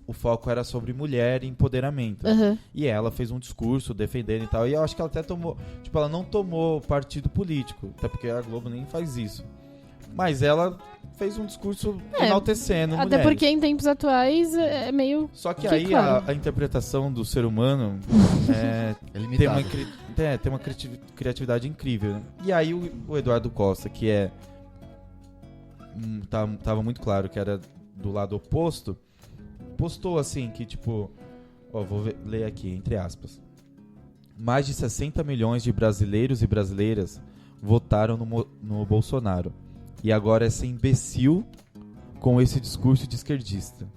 o foco era sobre mulher e empoderamento. Uhum. E ela fez um discurso defendendo e tal. E eu acho que ela até tomou... Tipo, ela não tomou partido político. Até porque a Globo nem faz isso. Mas ela fez um discurso enaltecendo Até mulheres. porque em tempos atuais é meio... Só que aí claro. a interpretação do ser humano É tem limitado. uma criatividade incrível, né? E aí o Eduardo Costa, que tava muito claro que era do lado oposto, postou assim que tipo, ler aqui, entre aspas. Mais de 60 milhões de brasileiros e brasileiras votaram no Bolsonaro. E agora essa imbecil com esse discurso de esquerdista.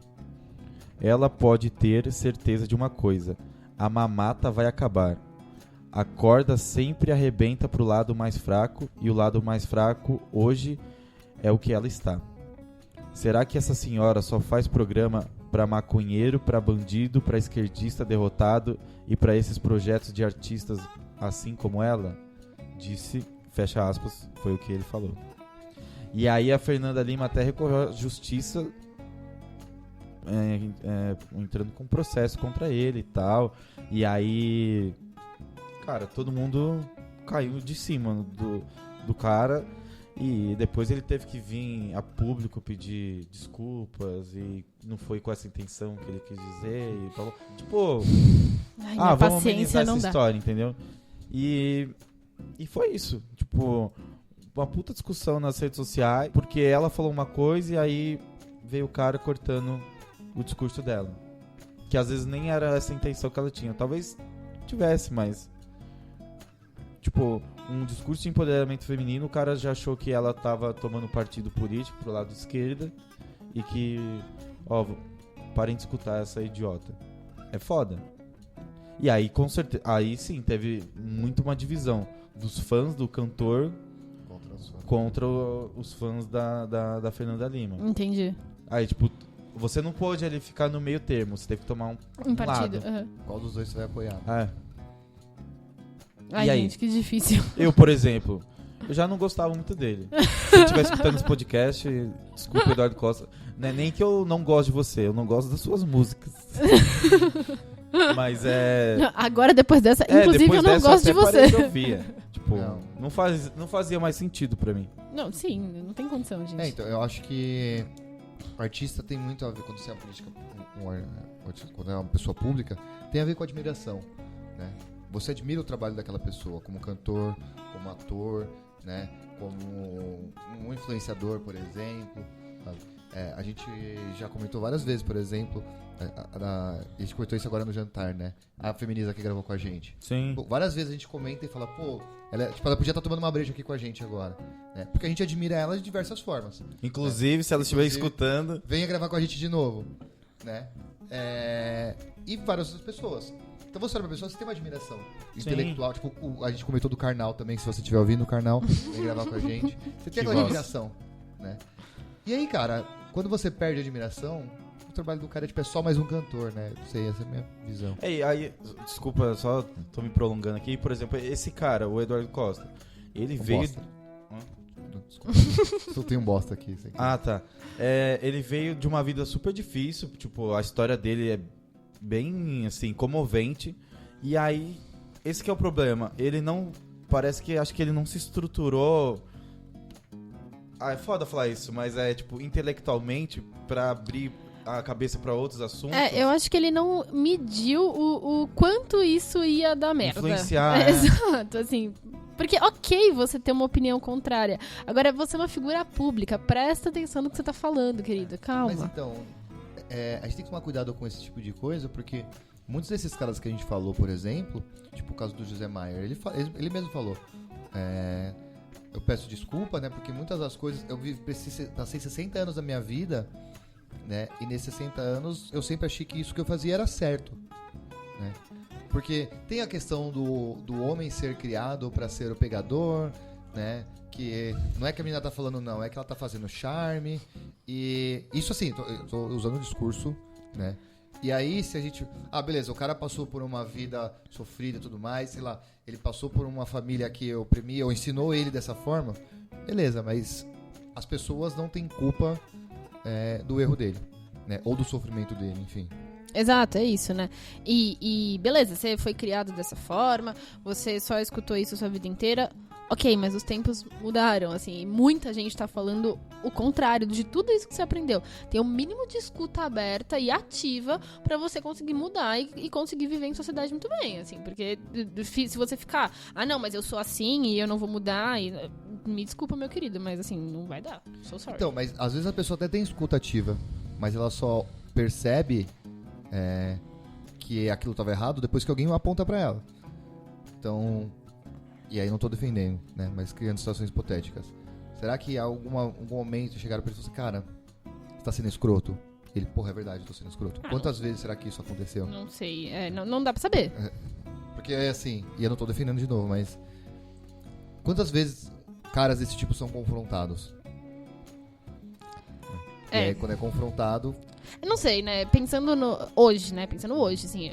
Ela pode ter certeza de uma coisa: a mamata vai acabar. A corda sempre arrebenta pro lado mais fraco, e o lado mais fraco hoje é o que ela está. Será que essa senhora só faz programa pra maconheiro, pra bandido, pra esquerdista derrotado e pra esses projetos de artistas assim como ela? Disse, fecha aspas, foi o que ele falou. E aí a Fernanda Lima até recorreu à justiça, entrando com processo contra ele e tal. E aí, cara, todo mundo caiu de cima do cara. E depois ele teve que vir a público pedir desculpas. E não foi com essa intenção que ele quis dizer. E falou, tipo, vamos amenizar essa história, entendeu? E foi isso. Tipo, uma puta discussão nas redes sociais. Porque ela falou uma coisa e aí veio o cara cortando o discurso dela. Que às vezes nem era essa a intenção que ela tinha. Talvez tivesse, mas... Tipo, um discurso de empoderamento feminino, o cara já achou que ela tava tomando partido político pro lado esquerda. E que... parem de escutar essa idiota. É foda. E aí, com certeza... Aí sim, teve muito uma divisão dos fãs do cantor contra os fãs da Fernanda Lima. Entendi. Aí, tipo... Você não pode ali ficar no meio termo, você tem que tomar um partido. lado. Uhum. Qual dos dois você vai apoiar? Ai, gente, que difícil. Eu, por exemplo, eu já não gostava muito dele. Se eu estiver escutando esse podcast, desculpa, Eduardo Costa. Não é nem que eu não gosto de você, eu não gosto das suas músicas. Mas Agora, depois dessa, inclusive, depois eu não dessa, gosto de você. Eu ouvia. Tipo, não fazia mais sentido pra mim. Não, sim, não tem condição, gente. Então, eu acho que o artista tem muito a ver, quando você é uma política, quando é uma pessoa pública, tem a ver com admiração, né? Você admira o trabalho daquela pessoa, como cantor, como ator, né? Como um influenciador, por exemplo. Sabe? A gente já comentou várias vezes, por exemplo, a gente comentou isso agora no jantar, né? A Feminiza que gravou com a gente. Sim. Pô, várias vezes a gente comenta e fala, ela podia estar tomando uma breja aqui com a gente agora, né? Porque a gente admira ela de diversas formas. Inclusive, se ela estiver escutando... Venha gravar com a gente de novo, né? E várias outras pessoas. Então você olha pra pessoa, você tem uma admiração intelectual. Tipo, a gente comentou do Karnal também, se você estiver ouvindo o Karnal, vem gravar com a gente. Você tem aquela admiração, né? E aí, cara, quando você perde a admiração, o trabalho do cara é só mais um cantor, né? Não sei, essa é a minha visão. Aí, desculpa, só tô me prolongando aqui. Por exemplo, esse cara, o Eduardo Costa, ele veio... Bosta. Desculpa, só tem um bosta aqui. Tá. Ele veio de uma vida super difícil, tipo, a história dele é bem, assim, comovente. E aí, esse que é o problema. Ele não... acho que ele não se estruturou... é foda falar isso, mas tipo, intelectualmente, pra abrir a cabeça pra outros assuntos. Eu acho que ele não mediu o quanto isso ia dar merda. Influenciar. Exato, assim... Porque, ok, você ter uma opinião contrária. Agora, você é uma figura pública. Presta atenção no que você tá falando, querido. Calma. Mas então, a gente tem que tomar cuidado com esse tipo de coisa, porque muitos desses caras que a gente falou, por exemplo, tipo o caso do José Maier, ele mesmo falou, eu peço desculpa, né, porque muitas das coisas, passei 60 anos da minha vida, né, e nesses 60 anos eu sempre achei que isso que eu fazia era certo, né. Porque tem a questão do homem ser criado pra ser o pegador, né? Que não é que a menina tá falando não, é que ela tá fazendo charme. E isso assim, tô usando o discurso, né? E aí se a gente... beleza, o cara passou por uma vida sofrida e tudo mais, sei lá, ele passou por uma família que oprimia ou ensinou ele dessa forma, beleza, mas as pessoas não têm culpa do erro dele, né? Ou do sofrimento dele, enfim. Exato, é isso, né? E beleza, você foi criado dessa forma, você só escutou isso a sua vida inteira. Ok, mas os tempos mudaram, assim, e muita gente tá falando o contrário de tudo isso que você aprendeu. Tem um mínimo de escuta aberta e ativa pra você conseguir mudar e conseguir viver em sociedade muito bem, assim, porque se você ficar, não, mas eu sou assim e eu não vou mudar, me desculpa, meu querido, mas assim, não vai dar, so sorry. Então, mas às vezes a pessoa até tem escuta ativa, mas ela só percebe que aquilo estava errado depois que alguém aponta pra ela. Então, e aí não tô defendendo, né, mas criando situações hipotéticas. Será que em algum momento chegaram pra ele e falaram assim, cara, você tá sendo escroto? Ele, porra, é verdade, eu tô sendo escroto. Quantas vezes será que isso aconteceu? Não sei, não dá pra saber. Porque é assim, e eu não tô defendendo de novo, mas quantas vezes caras desse tipo são confrontados? E aí, quando é confrontado... Eu não sei, né? Pensando hoje, assim,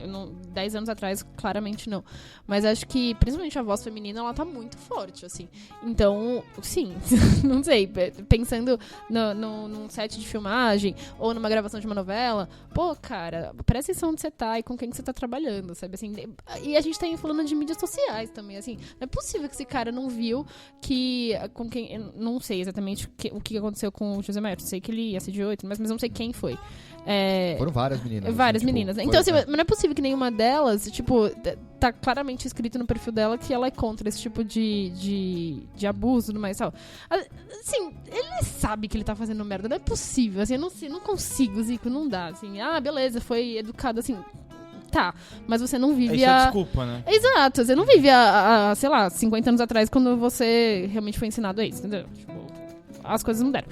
10 anos atrás, claramente não. Mas acho que, principalmente a voz feminina, ela tá muito forte, assim. Então, sim, não sei. Pensando num set de filmagem ou numa gravação de uma novela, pô, cara, presta atenção onde você tá e com quem que você tá trabalhando, sabe? Assim, e a gente tá aí falando de mídias sociais também, assim. Não é possível que esse cara não viu que, com quem... Eu não sei exatamente o que aconteceu com o José Maier. Sei que ele assediou, mas não sei quem foi. Foram várias meninas. Várias assim, meninas. Tipo, então, assim, não é possível que nenhuma delas, tipo, tá claramente escrito no perfil dela que ela é contra esse tipo de abuso e tudo mais e tal. Assim, ele sabe que ele tá fazendo merda. Não é possível, assim, eu não consigo, Zico, não dá, assim. Beleza, foi educado, assim... Tá, mas você não vive isso é desculpa, né? Exato, você não vive sei lá, 50 anos atrás, quando você realmente foi ensinado a isso, entendeu? Tipo... As coisas mudaram.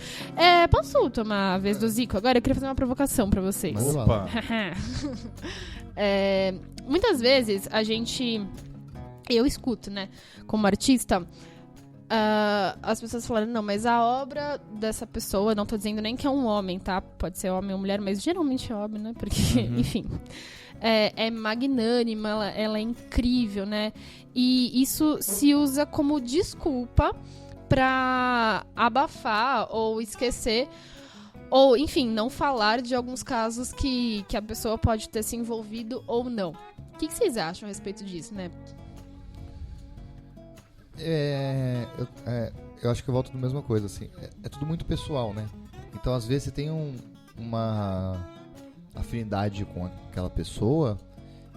Posso tomar a vez do Zico? Agora eu queria fazer uma provocação pra vocês. Opa! Muitas vezes eu escuto, né, como artista, as pessoas falando, não, mas a obra dessa pessoa, não tô dizendo nem que é um homem, tá? Pode ser homem ou mulher, mas geralmente é homem, né? Porque, enfim, é magnânima, ela é incrível, né? E isso se usa como desculpa pra abafar ou esquecer ou, enfim, não falar de alguns casos que a pessoa pode ter se envolvido ou não. O que vocês acham a respeito disso, né? Eu acho que eu volto na mesma coisa, assim. É tudo muito pessoal, né? Então, às vezes, você tem uma afinidade com aquela pessoa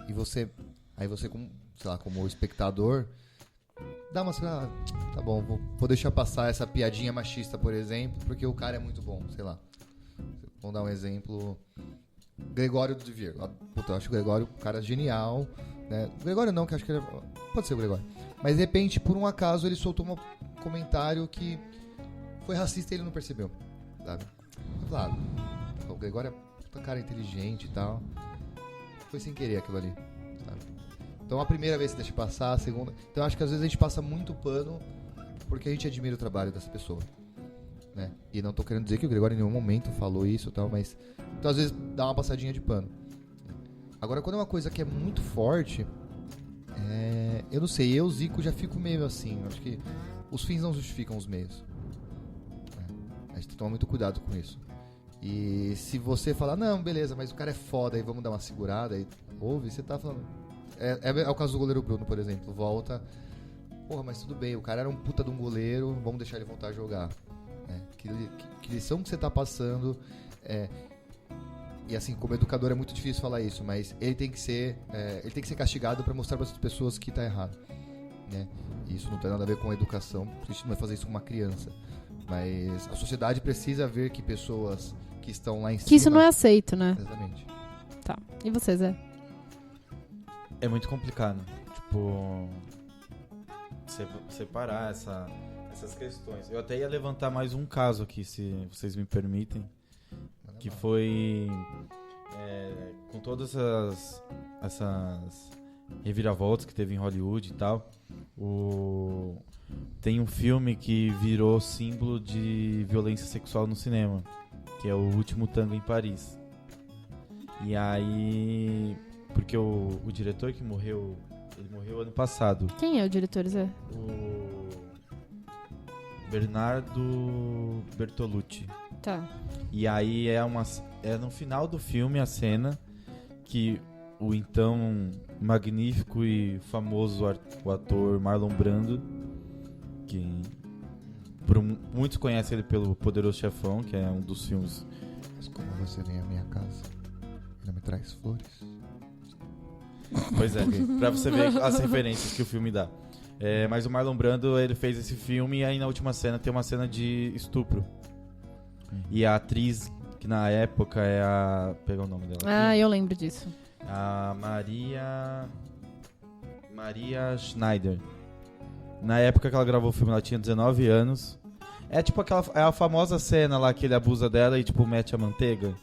e você, como, sei lá, como espectador... Dá uma... tá bom, vou deixar passar essa piadinha machista, por exemplo, porque o cara é muito bom, sei lá. Vamos dar um exemplo... Gregório do Vivier. Puta, eu acho o Gregório um cara genial, né? O Gregório não, que acho que ele... Pode ser o Gregório. Mas, de repente, por um acaso, ele soltou um comentário que foi racista e ele não percebeu, sabe? Claro, o Gregório é um cara inteligente e tal. Foi sem querer aquilo ali, sabe? Então a primeira vez você deixa passar, a segunda... Então eu acho que às vezes a gente passa muito pano porque a gente admira o trabalho dessa pessoa, né? E não tô querendo dizer que o Gregório em nenhum momento falou isso e tal, mas... Então às vezes dá uma passadinha de pano. Agora quando é uma coisa que é muito forte... Eu não sei, eu, Zico, já fico meio assim. Eu acho que os fins não justificam os meios. A gente tem que tomar muito cuidado com isso. E se você falar, não, beleza, mas o cara é foda, aí vamos dar uma segurada, aí ouve, você tá falando... É o caso do goleiro Bruno, por exemplo. Volta. Porra, mas tudo bem, o cara era um puta de um goleiro, vamos deixar ele voltar a jogar. Que lição que você tá passando. E assim, como educador é muito difícil falar isso, mas ele tem que ser castigado pra mostrar para as pessoas que tá errado. Né? E isso não tem nada a ver com a educação, a gente não vai fazer isso com uma criança. Mas a sociedade precisa ver que pessoas que estão lá em cima... Que isso não é aceito, né? Exatamente. Tá. E você, Zé? É muito complicado, tipo, separar essas questões. Eu até ia levantar mais um caso aqui, se vocês me permitem, que foi com todas essas reviravoltas que teve em Hollywood e tal. Tem um filme que virou símbolo de violência sexual no cinema, que é O Último Tango em Paris. E aí... Porque o diretor que morreu, ele morreu ano passado. Quem é o diretor, Zé? O Bernardo Bertolucci. Tá. E aí é no final do filme a cena que o então magnífico e famoso o ator Marlon Brando, que muitos conhecem ele pelo Poderoso Chefão, que é um dos filmes. Mas como você vem à minha casa e não me traz flores? Pois é, pra você ver as referências que o filme dá. Mas o Marlon Brando, ele fez esse filme e aí na última cena tem uma cena de estupro. E a atriz, que na época é a... Pegar o nome dela aqui. Eu lembro disso. A Maria Schneider. Na época que ela gravou o filme, ela tinha 19 anos. É tipo a famosa cena lá que ele abusa dela e tipo mete a manteiga.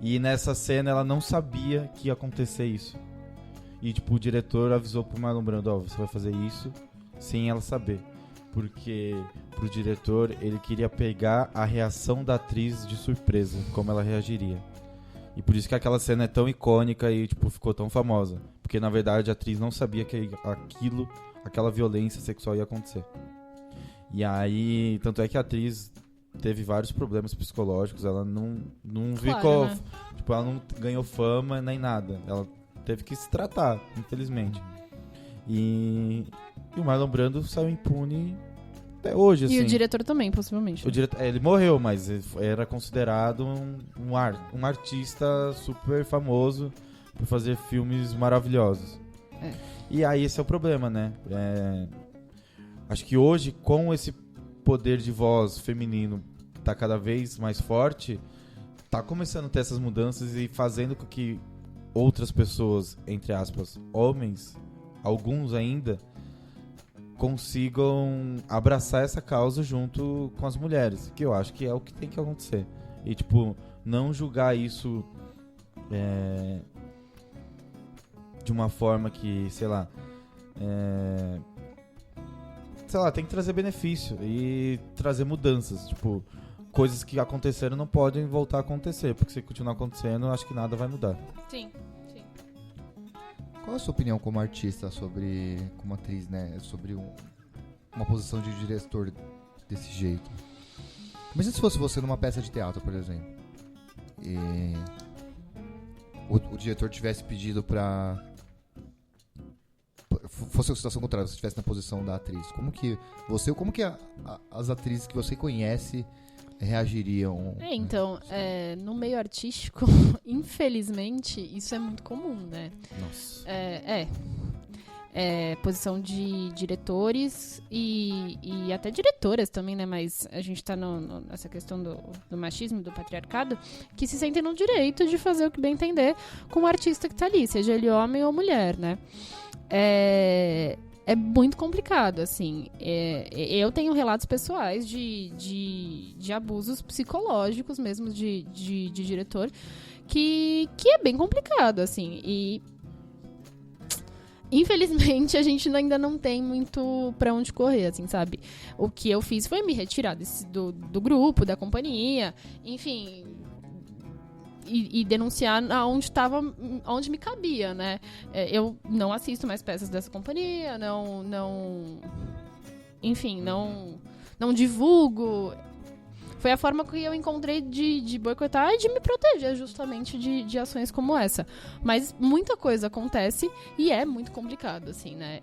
E nessa cena ela não sabia que ia acontecer isso. E tipo o diretor avisou pro Marlon Brando, você vai fazer isso sem ela saber. Porque pro diretor ele queria pegar a reação da atriz de surpresa, como ela reagiria. E por isso que aquela cena é tão icônica e tipo ficou tão famosa. Porque na verdade a atriz não sabia que aquela violência sexual ia acontecer. E aí, tanto é que a atriz teve vários problemas psicológicos, ela não ficou, né? Tipo, ela não ganhou fama nem nada. Ela teve que se tratar, infelizmente. E o Marlon Brando saiu impune até hoje, assim. E o diretor também, possivelmente. Ele morreu, mas ele era considerado um artista super famoso por fazer filmes maravilhosos. E aí esse é o problema, né? Acho que hoje, com esse poder de voz feminino que tá cada vez mais forte, tá começando a ter essas mudanças e fazendo com que outras pessoas, entre aspas, homens, alguns ainda, consigam abraçar essa causa junto com as mulheres, que eu acho que é o que tem que acontecer. E, tipo, não julgar isso de uma forma que, sei lá, tem que trazer benefício e trazer mudanças. Tipo, coisas que aconteceram não podem voltar a acontecer, porque se continuar acontecendo, acho que nada vai mudar. Sim. Qual a sua opinião como artista como atriz, né? Sobre uma posição de diretor desse jeito? Imagina se fosse você numa peça de teatro, por exemplo, e o diretor tivesse pedido pra... Fosse a situação contrária, você estivesse na posição da atriz. Como que as atrizes que você conhece reagiriam? Então, no meio artístico, infelizmente, isso é muito comum, né? Nossa. Posição de diretores e até diretoras também, né? Mas a gente tá nessa questão do machismo, do patriarcado, que se sentem no direito de fazer o que bem entender com o artista que tá ali, seja ele homem ou mulher, né? É muito complicado, assim. Eu tenho relatos pessoais de abusos psicológicos mesmo de diretor, que é bem complicado, assim. E infelizmente a gente ainda não tem muito pra onde correr, assim, sabe? O que eu fiz foi me retirar do grupo, da companhia, enfim... E denunciar onde me cabia, né? Eu não assisto mais peças dessa companhia, enfim, não divulgo. Foi a forma que eu encontrei de boicotar e de me proteger justamente de ações como essa. Mas muita coisa acontece e é muito complicado, assim, né?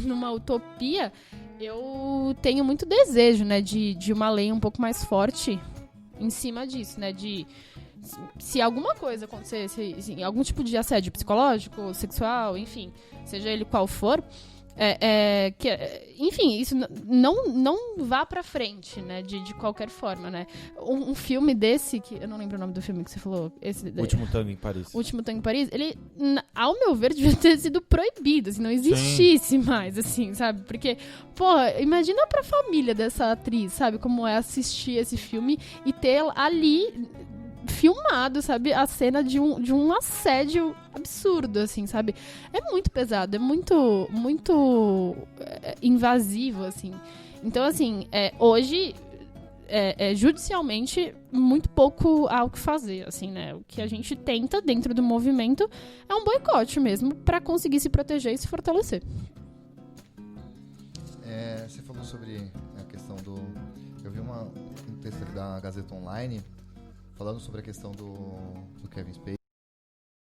Numa utopia, eu tenho muito desejo, né, de uma lei um pouco mais forte em cima disso, né? Se alguma coisa acontecer, algum tipo de assédio psicológico, sexual, enfim, seja ele qual for, enfim, isso não vá pra frente, né, de qualquer forma, né. Um filme desse, que eu não lembro o nome do filme que você falou. Último Tango em Paris. Último Tango em Paris, ele, ao meu ver, devia ter sido proibido, assim, não existisse mais, assim, sabe? Porque, porra, imagina pra família dessa atriz, sabe, como é assistir esse filme e ter ali... filmado, sabe, a cena de um assédio absurdo, assim, sabe? É muito pesado, é muito invasivo, assim. Então, assim, hoje, judicialmente, muito pouco há o que fazer, assim, né? O que a gente tenta, dentro do movimento, é um boicote mesmo, pra conseguir se proteger e se fortalecer. Você falou sobre a questão do... Eu vi um texto aqui da Gazeta Online falando sobre a questão do Kevin Spacey,